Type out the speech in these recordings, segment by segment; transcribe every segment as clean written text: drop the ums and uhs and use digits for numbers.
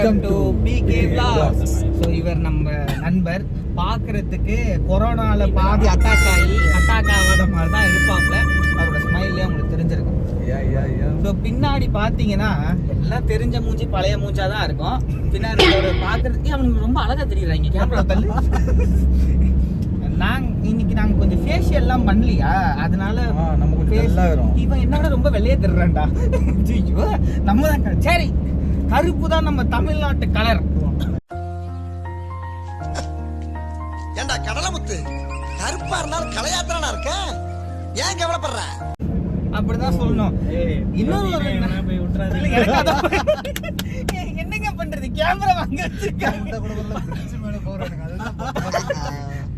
Welcome to PK vlogs. So இவர் நம்ம நண்பர் பார்க்கறதுக்கு கொரோனால பாதி அட்டாக் ஆகாத மாதிரி தான் இருப்பாப்ல. அவரோட ஸ்மைல்லே உங்களுக்கு தெரிஞ்சிருக்கும். ஸோ பின்னாடி பார்த்தீங்கன்னா எல்லாம் தெரிஞ்ச மூஞ்சி பழைய மூஞ்சா தான் இருக்கும். பின்னாடி ஒரு பார்க்கறதுக்கு அவனுக்கு ரொம்ப அழகா தெரியுறாங்க கேமரா தள்ளு. இன்னைக்கு நாங்க கொஞ்சம் ஃபேஷியல்லாம் பண்ணலையா, அதனால நம்ம கொஞ்சம் இவன் என்னோட ரொம்ப வெள்ளையே தெரிறான்டா. நம்ம தான் சரி, கருப்பு தான் நம்ம தமிழ்நாட்டு கலர். ஏண்டா கடலமுத்து, கருப்பா இருந்தாலும் கலையாத்திரனா இருக்க, ஏன் கவலைப்படுற? அப்படிதான் சொல்லணும். இன்னொரு என்னங்க பண்றது, கேமரா வாங்க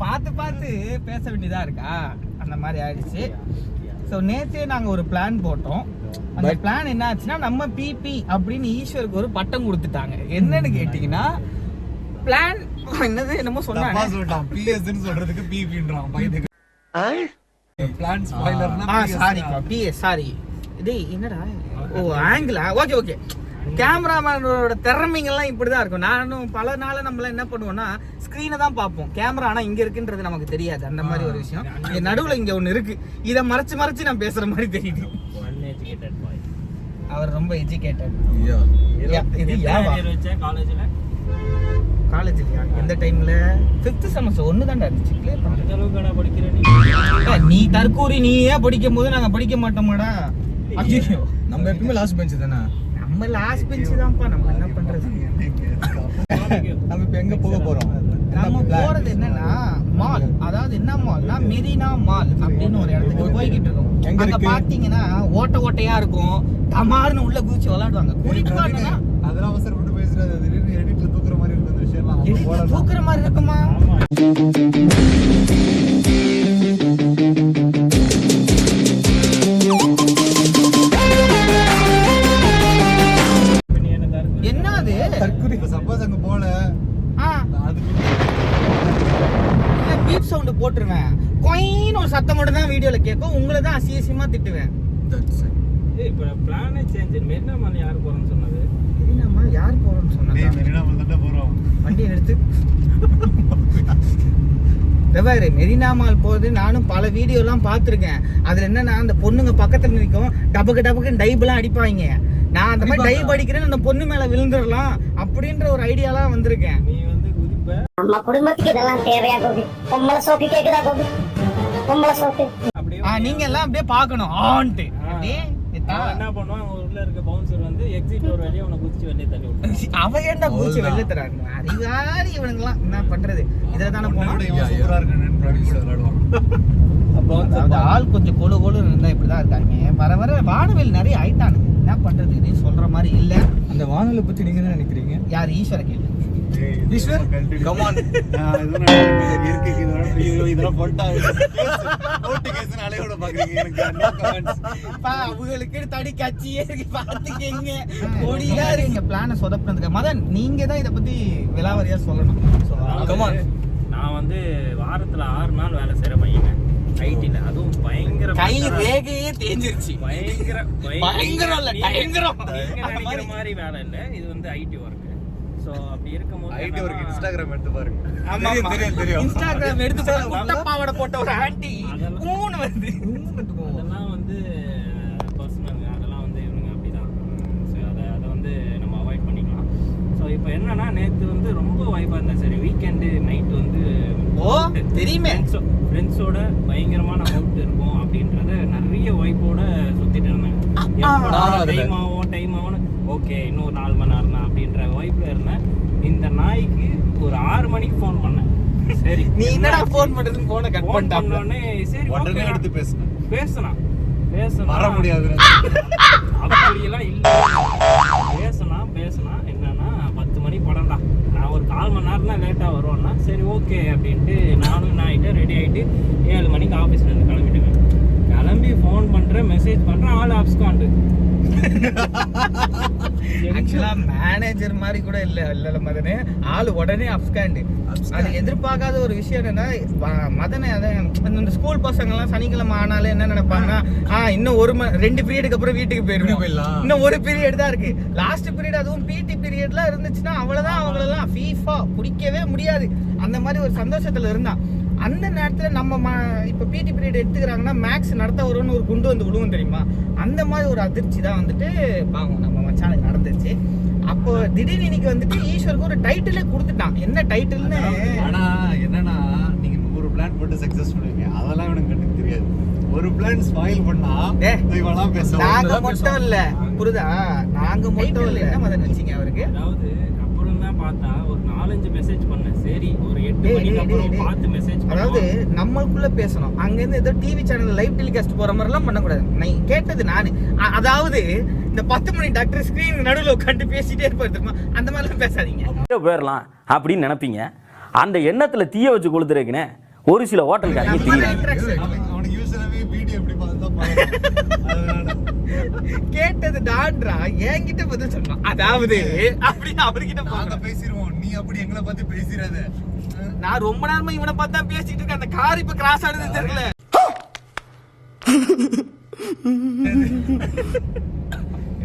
பார்த்து பார்த்து பேச வேண்டியதா இருக்கா, அந்த மாதிரி ஆயிடுச்சு. ஸோ நேற்றே நாங்கள் ஒரு பிளான் போட்டோம். அந்த பிளான் என்ன ஆச்சுன்னா, நம்ம பிபி அப்படின்னு ஈஸ்வருக்கு ஒரு பட்டம் கொடுத்துட்டாங்க. என்னன்னு கேட்டீங்கன்னா, பிளான் என்னமோ சொன்னாங்க, பிஎஸ்ன்னு சொல்றதுக்கு பிபின்றான் பையனுக்கு. பிளான் ஸ்பாயிலர்னா சாரி டேய் என்னடா, ஓ ஆங்கிளா, ஓகே ஓகே. கேமராமேனோட திறமைங்கள்லாம் இப்படிதான் இருக்கும். நானும் பல நாள் நம்மள என்ன பண்ணுவோம்னா, ஸ்கிரீனை தான் பார்ப்போம், கேமரா ஆனா இங்க இருக்குன்றது நமக்கு தெரியாது. அந்த மாதிரி ஒரு விஷயம் இங்க நடுவுல இங்க ஒண்ணு இருக்கு, இதை மறைச்சு நான் பேசுற மாதிரி தெரியுது. அவர் ரொம்ப எஜுகேட்டட். காலேஜ்லயா எந்த டைம்ல? 5th செமஸ்டர் ஒன்னு தான்டா இருந்துச்சு. நீ தற்கூரி நீயே படிக்கும் போது நாங்க படிக்க மாட்டோமாடா. ஐயோ, நம்ம எப்பவுமே லாஸ்ட் பெஞ்ச் தானே. நம்ம லாஸ்ட் பெஞ்ச் தான்ப்பா. நம்ம என்ன பண்றது? நம்ம இப்ப எங்க போக போறோம்? நம்ம போறது என்னன்னா மால், அதாவது என்ன மால்னா மெரினா மால் அப்படின்னு ஒரு இடத்துக்கு போய்கிட்டு இருக்கோம். அங்க பாத்தீங்கன்னா ஓட்டையா இருக்கும், தமார்னு உள்ள குதிச்சு விளையாடுவாங்க. குளிப்பாங்கன்னா அதெல்லாம் அவசரப்பட்டு பேசுறது, திடீர்னு எடிட்ல தூக்குற மாதிரி இருக்கும். அந்த விஷயம்லாம் தூக்குற மாதிரி இருக்குமா? என்னது தற்கொலை? சப்போஸ் அங்க போல பீப் சவுண்ட் போட்டுருவேன், கொயின்னு ஒரு சத்தம் மட்டும் தான் வீடியோல கேட்கும். உங்களை தான் அசியசியமா திட்டுவேன். இப்போ பிளானே சேஞ்ச். மெரினா மால் யார் போறோம்னு சொன்னது? மெரினா மால் யார் போறோம்னு சொன்னாங்க? மெரினா மால் தான் போறோம். வண்டியை நிறுத்து. வெவ்வேறு மெரினா மால் போகுது. நானும் பல வீடியோலாம் பார்த்துருக்கேன். அதுல என்னன்னா, அந்த பொண்ணுங்க பக்கத்துல நிற்கும், டபக்குன்னு டைப்லாம் அடிப்பாங்க. நான் அந்த மாதிரி டைப் அடிக்கிறேன்னு அந்த பொண்ணு மேல விழுந்துடலாம் அப்படின்ற ஒரு ஐடியாலாம் வந்திருக்கேன். நீ வந்து குதிப்ப. நம்ம குடும்பத்துக்கு இதெல்லாம் தேவையா கோபி? பொம்பளை சோக்கு கேக்குதா கோபி? பொம்பளை சோக்கு. நீங்க எல்லாம் அப்படியே பார்க்கணும். ஆன்ட்டு அப்படியே என்ன பண்ணுவான், உள்ள இருக்க பவுன்சர் வந்து எக்ஸிட் ஒரு வழியா உன குதிச்சு வெளியே தள்ளி விட்டு அவ ஏன்டா குதிச்சு வெளியே தராங்க? அறிவாரி இவனுங்கலாம் என்ன பண்றது? இதுல தானே போனா சூப்பரா இருக்குன்னு ப்ரொடியூசர் விளையாடுவாங்க. அந்த ஆள் கொஞ்சம் கொழு இருந்தா இப்படிதான் இருக்காங்க. வர வானவில் நிறைய ஆயிட்டானு. என்ன பண்றது? இதையும் சொல்ற மாதிரி இல்ல. அந்த வானலை பத்தி நீங்க என்ன நினைக்கிறீங்க? யார்? ஈஸ்வர கேள்வி. Eswar come on. இதெல்லாம் போட்டா ஓட்டு கேஸ்னு அலையோட பாக்குறீங்க. எனக்கு நோ கமெண்ட்ஸ். அவங்களுக்கு தடி கட்சியே இருக்கு பாத்துக்கீங்க. ஓடியா இருக்கு. பிளானை சொதப்புனதுக்கு மதன் நீங்க தான் இத பத்தி விலாவரியா சொல்லணும். Come on. நான் வந்து வாரத்துல 6 நாள் வேலை செய்யற பையன் ஐடில. அதுவும் பயங்கர கை ரேகையே தேஞ்சிருச்சு. பயங்கர நினைக்கிற மாதிரி வேலை இல்ல. இது வந்து ஐடி ஒர்க். சோ அப்படி இருக்கும்போது ஐடி ஒர்க் இன்ஸ்டாகிராம் எடுத்து பாருங்க. ஆமா தெரியும். இன்ஸ்டாகிராம் எடுத்து பாருங்க. முட்டை பாவாடை போட்ட ஒரு ஆன்ட்டி மூணு வந்து அதெல்லாம் வந்து பர்சனல். அதெல்லாம் வந்து இவனுங்க அப்படிதான். ஸோ அதை வந்து நம்ம அவாய்ட் பண்ணிக்கலாம். ஸோ இப்போ என்னன்னா, நேற்று வந்து ரொம்ப வைப்பாக இருந்தேன். சரி, வீக்கெண்டு நைட் வந்து தெரியுமே ஃப்ரெண்ட்ஸோட பயங்கரமான அவுட் இருக்கும் அப்படின்றத நிறைய வைப்போட சுத்திட்டு இருந்தேன். டைம் ஆகும் ஓகே, இன்னொரு 4 மணி நேரம் தான் அப்படின்ற வைப்ல இருந்தேன். இந்த நாய்க்கு ஒரு 6 மணிக்கு ஃபோன் பண்ணேன். சரி, நீ என்னடா ஃபோன் பண்றதுன்னு போனை கட் பண்ணோடனே சரி உடனே எடுத்து பேசணும் வர முடியாது அப்படியெல்லாம் இல்லை. பேசினா என்னன்னா 10 மணி படம்டா, நான் ஒரு 4 மணி நேரம் தான் லேட்டாக வருவேன்னா சரி ஓகே அப்படின்ட்டு நானும் ஆகிட்டு ரெடி ஆகிட்டு 7 மணிக்கு ஆஃபீஸ்லேருந்து கிளம்பிட்டுவேன். கிளம்பி ஃபோன் பண்ணுறேன், மெசேஜ் பண்ணுறேன், ஆள் அப்ஸ்காண்டு. ஆக்சுவலா மேனேஜர் மாதிரி கூட இல்ல மதனு, ஆளு உடனே அப்ஸ்காண்ட். அது எதிர்பார்க்காத ஒரு விஷயம் என்னன்னா, மதனை இந்த ஸ்கூல் பசங்க எல்லாம் சனிக்கிழமை ஆனாலே என்ன நினைப்பாங்கன்னா, இன்னும் 2 பீரியடுக்கு அப்புறம் வீட்டுக்கு போயிருவோம், இன்னும் 1 பீரியட் தான் இருக்கு, லாஸ்ட் பீரியட், அதுவும் பிடி பீரியட்லாம் இருந்துச்சுன்னா அவ்வளவுதான், அவங்களெல்லாம் ஃபீஃபா பிடிக்கவே முடியாது. அந்த மாதிரி ஒரு சந்தோஷத்துல இருந்தான். அந்த நேரத்துல நம்ம இப்ப பிடி பீரியட் எடுத்துக்கிறாங்கன்னா மேக்ஸ் நடத்த வரும்னு ஒரு குண்டு வந்து விழுவும் தெரியுமா, அந்த மாதிரி ஒரு அதிர்ச்சி தான் வந்துட்டு பாவம் நம்ம மச்சானுக்கு நடந்துச்சு. அப்போ திடீர்னு இன்னைக்கு வந்துட்டு ஈஸ்வருக்கு ஒரு டைட்டிலே கொடுத்துட்டான். என்ன டைட்டில்னு, ஆனா என்னன்னா நீங்க 100 பிளான் போட்டு சக்சஸ் பண்ணுவீங்க, அதெல்லாம் எனக்கு தெரியாது. ஒரு பிளான் ஸ்பாயில் பண்ணா இவெல்லாம் பேசுவாங்க. நாங்க மட்டும் இல்ல, புரியுதா, நாங்க மட்டும் இல்ல. என்ன மதன் நினைச்சீங்க அவருக்கு? அதாவது அப்புறம் தான் பார்த்தா ஒரு 4-5 மெசேஜ் பண்ணேன். சரி ஒரு 8 மணிக்கு அப்புறம் பார்த்து மெசேஜ் பண்ணா. அதாவது நம்மளுக்குள்ள பேசணும், அங்க இருந்து ஏதோ டிவி சேனல்ல லைவ் டெலிகாஸ்ட் போற மாதிரி எல்லாம் பண்ணக்கூடாது. நான் கேட்டது நானு, அதாவது இந்த 10 மணி டாக்டர் ஸ்கிரீன் நடுவில் உட்காந்து பேசிட்டே இருப்பாரு தெரியுமா, அந்த மாதிரிலாம் பேசாதீங்க. போயிடலாம் அப்படின்னு நினைப்பீங்க. அந்த எண்ணத்துல தீய வச்சு கொளுத்துறேக்குன்னு ஒரு சில ஹோட்டல்காரங்க அவனுக்கு யூஸ்வலாவே வீடியோ எப்படி பார்த்தா கேட்டது டான்ரா, என்கிட்ட பதில் சொல்றான். அதாவது அப்படின்னு அவர்கிட்ட நாங்க பேசிடுவோம், நீ அப்படி எங்களை பத்தி பேசிடாத. நான் ரொம்ப நேரமா இவனை பார்த்தா பேசிட்டு இருக்கேன். அந்த கார் இப்ப கிராஸ் ஆனது தெரியல.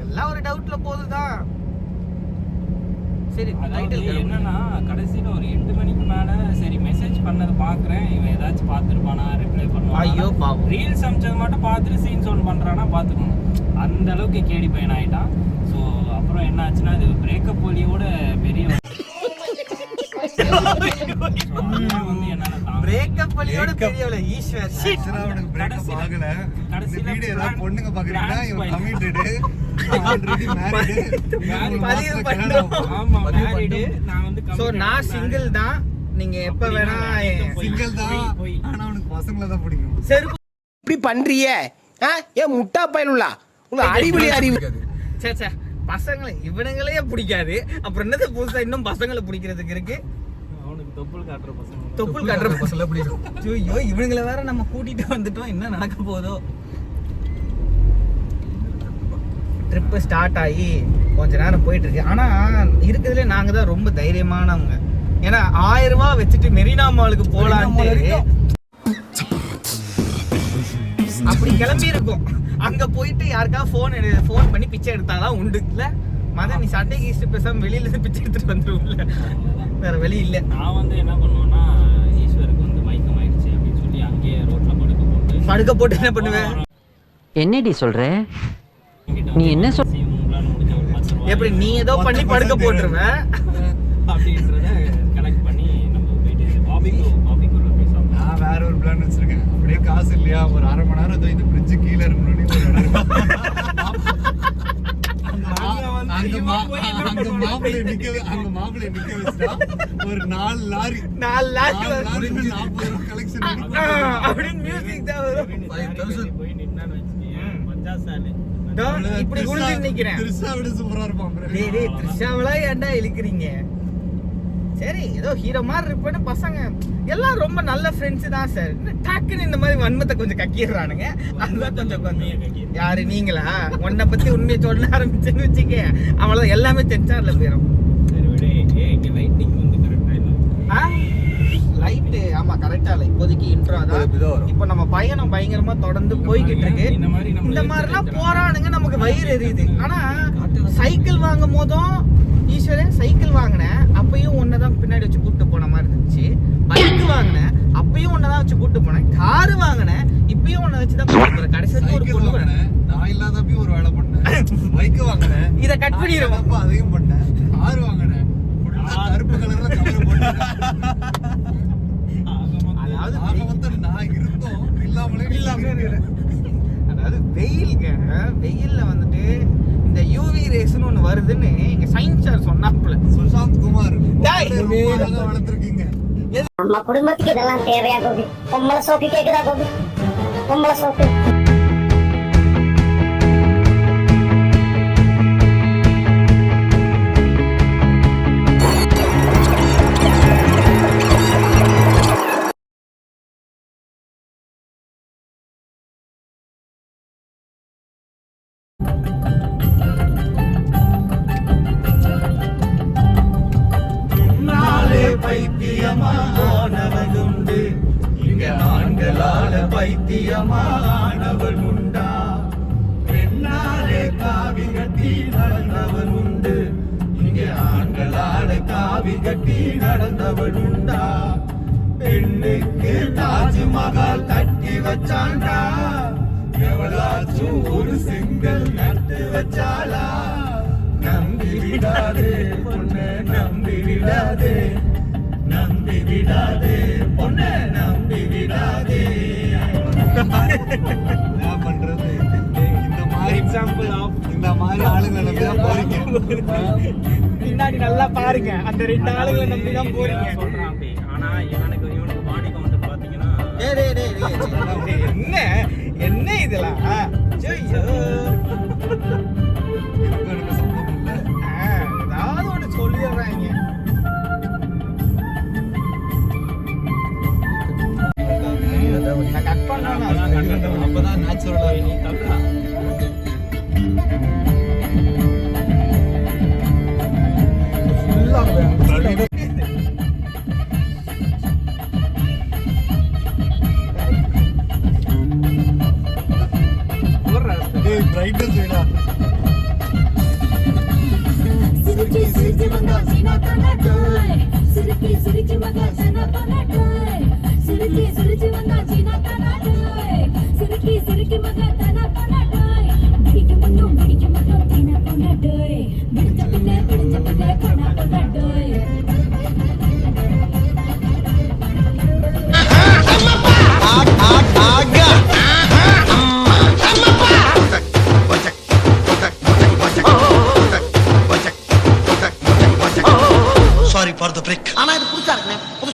எல்லாம் ஒரு டவுட்ல போகுதுதான். சரி, என்னன்னா கடைசியில ஒரு 8 மணிக்கு மேல சரி மெசேஜ் பண்ணதை பாக்குறேன், இவன் ஏதாச்சும் பாத்துருப்பானா, ரிப்ளை பண்ணுவான். ஐயோ பாவம், ரீல்ஸ் அமிச்சது மட்டும் பார்த்துட்டு சீன்ஸ் ஒன்று பண்றானா பாத்துக்கணும். அந்த அளவுக்கு கேடி பையன் ஆயிட்டான். ஸோ அப்புறம் என்ன ஆச்சுன்னா, அது பிரேக்கப் ஒலியோட பெரிய வந்து என்னன்னா பிரேக்கப் வலியோட பெரியவள ஈஸ்வர் அவனுக்கு பிரேக்கப் ஆகல. கடைசியில வீடியோ ஏதாவது பொண்ணுங்க பாக்குறீங்கன்னா இவன் கமிட்டட் பதிவு பண்றோம். ஆமா மேரிடு. நான் வந்து சோ நான் சிங்கிள் தான், நீங்க எப்ப வேணா சிங்கிள் தான். ஆனா அவனுக்கு பசங்கள தான் பிடிக்கும். செருப்பு இப்படி பண்றிய ஏன் முட்டா பயனுள்ளா உங்க அறிவுலி அறிவு. சே சே, பசங்களை இவனுங்களே பிடிக்காது, அப்புறம் என்னது புதுசா இன்னும் பசங்களை பிடிக்கிறதுக்கு இருக்கு. அவனுக்கு தொப்புள் காட்டுற பசங்க, தொப்புள் காட்டுற பசங்களை பிடிக்கும். ஐயோ இவனுங்களை வேற நம்ம கூட்டிட்டு வந்துட்டோம், என்ன நடக்க போதோ. ட்ரிப்பு ஸ்டார்ட் ஆகி கொஞ்ச நேரம் போயிட்டு இருக்கு. ஆனா இருக்கிறதுல நாங்க தான் ரொம்ப தைரியமானவங்க. ஏன்னா 1000 ரூபாய் வச்சுட்டு மெரினா மாலுக்கு போலான்ட்டு அப்படி கிளம்பி இருக்கும். அங்க போயிட்டு யாருக்கா போன் பண்ணி பிச்சை எடுத்தாதான் உண்டு இல்ல. மதன் நீ சண்டே கீஸ்ட் பேசாம வெளியில இருந்து பிச்சை எடுத்துட்டு வந்துருவோம்ல, வேற வழி இல்ல. நான் வந்து என்ன பண்ணுவேன்னா, ஈஸ்வருக்கு வந்து மயக்கம் ஆயிடுச்சு அப்படின்னு சொல்லி அங்கேயே ரோட்ல படுக்க போட்டு என்ன பண்ணுவேன்? என்னடி சொல்ற? நீ என்ன எப்படி நீ ஏதோ பண்ணி படுக்க போட்டுருவ அப்படின்றத கலெக்ட் பண்ணி நம்ம போயிட்டு பாபிக்கு நான் வேற ஒரு பிளான் வச்சிருக்கேன். அப்படியே காசு இல்லையா, ஒரு 1/2 மணி நேரம் இந்த பிரிட்ஜ் கீழே இருக்கணும்னு அங்க மாப்பிள்ளை நிக்க வச்சா ஒரு 4 லாரி 40 ரூபாய் கலெக்ஷன் அப்படின்னு மியூசிக் தான் வரும். 5000 போய் நின்னான்னு வச்சுக்கேன், பஞ்சாசாலு இப்படி குளிச்சு நிக்கிறேன். திருஷாவிட சூப்பரா இருப்பான். டேய் திருஷாவளா ஏன்டா இழுக்கிறீங்க? சரி ஏதோ ஹீரோ மாதிரி இருப்பேன்னு பசங்க எல்லாம் ரொம்ப நல்ல ஃப்ரெண்ட்ஸ் தான் சார். டக்குன்னு இந்த மாதிரி வன்மத்தை கொஞ்சம் கக்கிடுறானுங்க. அதுதான் கொஞ்சம் யாரு நீங்களா? உன்னை பத்தி உண்மையை சொல்ல ஆரம்பிச்சேன்னு வச்சுக்க, அவள எல்லாமே சென்சார்ல போயிடும். சரி விட, இங்க லைட்டிங் வந்து கரெக்டா இல்ல. லைட் ஆமா கரெக்டா இல்ல. இப்போதைக்கு இன்ட்ரோ தான். இப்போ நம்ம பயணம் பயங்கரமா தொடர்ந்து போய்கிட்டு இருக்கு. இந்த மாதிரிலாம் போறானுங்க, நமக்கு வயிறு எரியுது. ஆனா சைக்கிள் வாங்கும் போதும் ஈஸ்வரன் சைக்கிள் வாங்கினேன், அப்பயும் ஒன்னதான் பின்னாடி வச்சு கூட்டு போன மாதிரி இருந்துச்சு. பைக் வாங்கினேன், அப்பயும் ஒன்னதான் வச்சு கூட்டு போனேன். காரு வாங்கினேன், இப்பயும் ஒன்ன வச்சுதான் கூட்டு போறேன். கடைசிக்கு ஒரு பொண்ணு வாங்கினேன். நான் இல்லாதப்பயும் ஒரு வேலை பண்ணேன். பைக் வாங்கினேன், இத கட் பண்ணிடுவோம். அதையும் பண்ணேன். கார் வாங்கினேன், கருப்பு கலர்ல கவர் போட்டேன். அதாவது நான் இருந்தோம் இல்லாமலே. அதாவது வெயில்ல வந்துட்டு இந்த யூவி ரேஸ்னு ஒண்ணு வருதுன்னு எங்க சயின்ஸ் சார் சொன்னாப்ல. சுஷாந்த் குமார் வளர்த்துருக்கீங்க. நம்ம குடும்பத்துக்கு இதெல்லாம் தேவையா கோபி? பொம்பளை சோக்கு கேக்குதா கோபி? பொம்பளை சோக்கு வைத்தியமானவன் உண்டா பெண்ணாலே காவி கட்டி நடந்தவன் உண்டு இங்கே ஆண்களாலே காவி கட்டி நடந்தவன் உண்டா பெண்ணுக்கு தாஜ்மஹால் கட்டி வச்சாண்டா எவளாச்சும் ஒரு செங்கல் நட்டு வச்சாலா நம்பி விடாதே பொண்ணு நம்பி விடாதே நம்பி விடாதே பொண்ணு நம்பி விடாதே என்ன பண்றது இந்த மாதிரி எக்ஸாம்பிள் ஆஃப் இந்த மாதிரி ஆளுங்களை நம்பி தான் போறீங்க பின்னாடி நல்லா பாருங்க அந்த 2 ஆளுகளை நம்பி தான் போறீங்க சொல்றான் அப்படி. ஆனா இவனுக்கு பாடி கவுண்ட் பாத்தீங்கன்னா என்ன என்ன இதெல்லாம் ஐயோ. எனக்கு சம்பந்தம் இல்லை ஏதாவது ஒண்ணு சொல்லிடுறாங்க. நான் கட் பண்ணணும் அப்பதான் நேச்சுரலா நீ தப்புடா. பிரைட்னஸ் வேணா சிரிச்சி சிரிச்சி வந்தா சீனா கனடாய் சிரிச்சி சிரிச்சி வந்தா சீனா கனடாய் சிரிச்சி சிரிச்சி வந்தா சீனா கனடாய் சிரிச்சி சிரிச்சி வந்தா தனா கனடாய் பிடிக்க மட்டும் தீனா கனடாய் பிடிச்ச பிள்ளை கனா கனடாய் Sorry for the break.